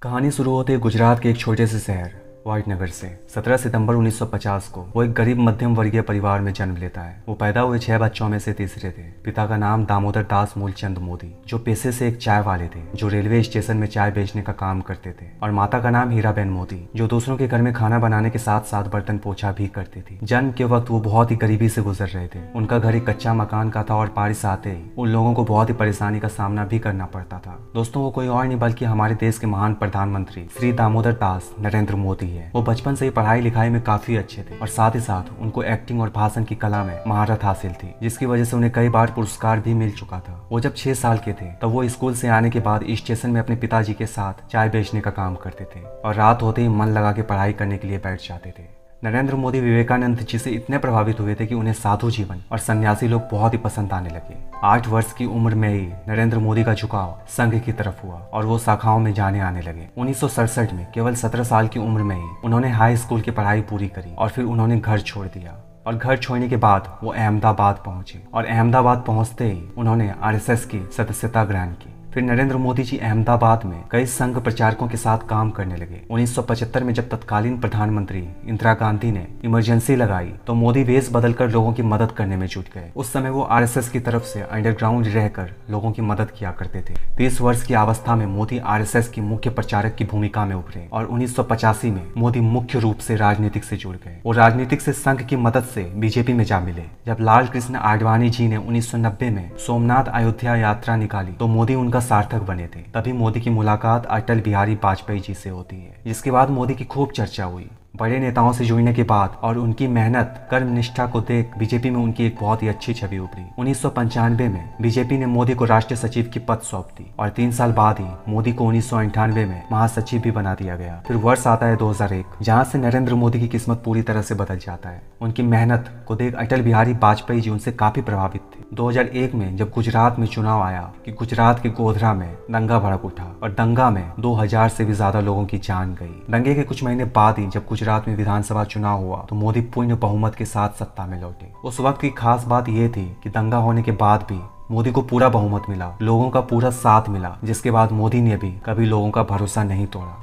कहानी शुरू होती है गुजरात के एक छोटे से शहर वाइटनगर से। 17 सितंबर 1950 को वो एक गरीब मध्यम वर्गीय परिवार में जन्म लेता है। वो पैदा हुए 6 बच्चों में से तीसरे थे। पिता का नाम दामोदर दास मूलचंद मोदी, जो पेशे से एक चाय वाले थे, जो रेलवे स्टेशन में चाय बेचने का काम करते थे। और माता का नाम हीराबेन मोदी, जो दूसरों के घर में खाना बनाने के साथ साथ बर्तन पोछा भी करती थी। जन्म के वक्त वो बहुत ही गरीबी से गुजर रहे थे। उनका घर एक कच्चा मकान का था और बारिश आते ही उन लोगों को बहुत ही परेशानी का सामना भी करना पड़ता था। दोस्तों, वो कोई और नहीं बल्कि हमारे देश के महान प्रधानमंत्री श्री दामोदर दास नरेंद्र मोदी है। वो बचपन से पढ़ाई लिखाई में काफी अच्छे थे और साथ ही साथ उनको एक्टिंग और भाषण की कला में महारत हासिल थी, जिसकी वजह से उन्हें कई बार पुरस्कार भी मिल चुका था। वो जब 6 साल के थे तब वो स्कूल से आने के बाद स्टेशन में अपने पिताजी के साथ चाय बेचने का काम करते थे और रात होते ही मन लगा के पढ़ाई करने के लिए बैठ जाते थे। नरेंद्र मोदी विवेकानंद जी से इतने प्रभावित हुए थे कि उन्हें साधु जीवन और सन्यासी लोग बहुत ही पसंद आने लगे। 8 वर्ष की उम्र में ही नरेंद्र मोदी का झुकाव संघ की तरफ हुआ और वो शाखाओं में जाने आने लगे। 1967 में केवल 17 साल की उम्र में ही उन्होंने हाई स्कूल की पढ़ाई पूरी करी और फिर उन्होंने घर छोड़ दिया। और घर छोड़ने के बाद वो अहमदाबाद पहुंचे और अहमदाबाद पहुंचते ही उन्होंने RSS की सदस्यता ग्रहण की। फिर नरेंद्र मोदी जी अहमदाबाद में कई संघ प्रचारकों के साथ काम करने लगे। 1975 में जब तत्कालीन प्रधानमंत्री इंदिरा गांधी ने इमरजेंसी लगाई तो मोदी वेश बदलकर लोगों की मदद करने में जुट गए। उस समय वो RSS की तरफ से अंडरग्राउंड रहकर लोगों की मदद किया करते थे। 30 वर्ष की अवस्था में मोदी RSS की मुख्य प्रचारक की भूमिका में उभरे और 1985 में मोदी मुख्य रूप से राजनीतिक से जुड़ गए। वो राजनीतिक से संघ की मदद से बीजेपी में जा मिले। जब लाल कृष्ण आडवाणी जी ने 1990 में सोमनाथ अयोध्या यात्रा निकाली तो मोदी उनका सार्थक बने थे। तभी मोदी की मुलाकात अटल बिहारी वाजपेयी जी से होती है, जिसके बाद मोदी की खूब चर्चा हुई। बड़े नेताओं से जुड़ने के बाद और उनकी मेहनत कर्म निष्ठा को देख बीजेपी में उनकी एक बहुत ही अच्छी छवि उभरी। 1995 में बीजेपी ने मोदी को राष्ट्रीय सचिव की पद सौंप दी और 3 साल बाद ही मोदी को 1998 में महासचिव भी बना दिया गया। फिर वर्ष आता है 2001, जहां से नरेंद्र मोदी की किस्मत पूरी तरह से बदल जाता है। उनकी मेहनत को देख अटल बिहारी वाजपेयी जी उनसे काफी प्रभावित थे। 2001 में जब गुजरात में चुनाव आया कि गुजरात के गोधरा में दंगा भड़क उठा और दंगा में 2000 से भी ज्यादा लोगों की जान गई। दंगे के कुछ महीने बाद ही जब गुजरात में विधानसभा चुनाव हुआ तो मोदी पूर्ण बहुमत के साथ सत्ता में लौटे। उस वक्त की खास बात यह थी कि दंगा होने के बाद भी मोदी को पूरा बहुमत मिला, लोगों का पूरा साथ मिला, जिसके बाद मोदी ने भी कभी लोगों का भरोसा नहीं तोड़ा।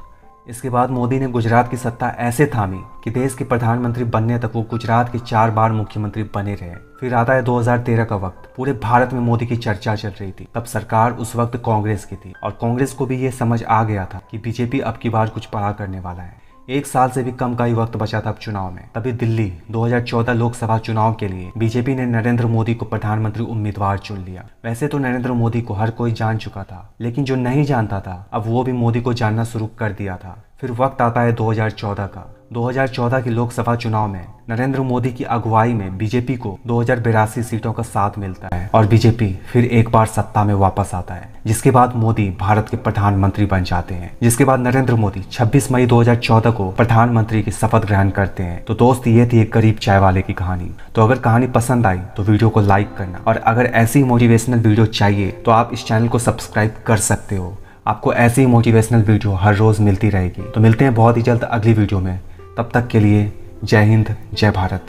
इसके बाद मोदी ने गुजरात की सत्ता ऐसे थामी कि देश के प्रधानमंत्री बनने तक वो गुजरात के 4 बार मुख्यमंत्री बने रहे। फिर आता है 2013 का वक्त। पूरे भारत में मोदी की चर्चा चल रही थी। तब सरकार उस वक्त कांग्रेस की थी और कांग्रेस को भी ये समझ आ गया था कि बीजेपी अब की बार कुछ बड़ा करने वाला है। 1 साल से भी कम का ही वक्त बचा था अब चुनाव में। तभी दिल्ली 2014 लोकसभा चुनाव के लिए बीजेपी ने नरेंद्र मोदी को प्रधानमंत्री उम्मीदवार चुन लिया। वैसे तो नरेंद्र मोदी को हर कोई जान चुका था, लेकिन जो नहीं जानता था अब वो भी मोदी को जानना शुरू कर दिया था। फिर वक्त आता है 2014 का। 2014 की लोकसभा चुनाव में नरेंद्र मोदी की अगुवाई में बीजेपी को 2082 सीटों का साथ मिलता है और बीजेपी फिर एक बार सत्ता में वापस आता है, जिसके बाद मोदी भारत के प्रधानमंत्री बन जाते हैं। जिसके बाद नरेंद्र मोदी 26 मई 2014 को प्रधानमंत्री की शपथ ग्रहण करते हैं। तो दोस्त, ये थी एक गरीब चाय वाले की कहानी। तो अगर कहानी पसंद आई तो वीडियो को लाइक करना और अगर ऐसी मोटिवेशनल वीडियो चाहिए तो आप इस चैनल को सब्सक्राइब कर सकते हो। आपको ऐसी मोटिवेशनल वीडियो हर रोज मिलती रहेगी। तो मिलते हैं बहुत ही जल्द अगली वीडियो में। तब तक के लिए जय हिंद, जय भारत।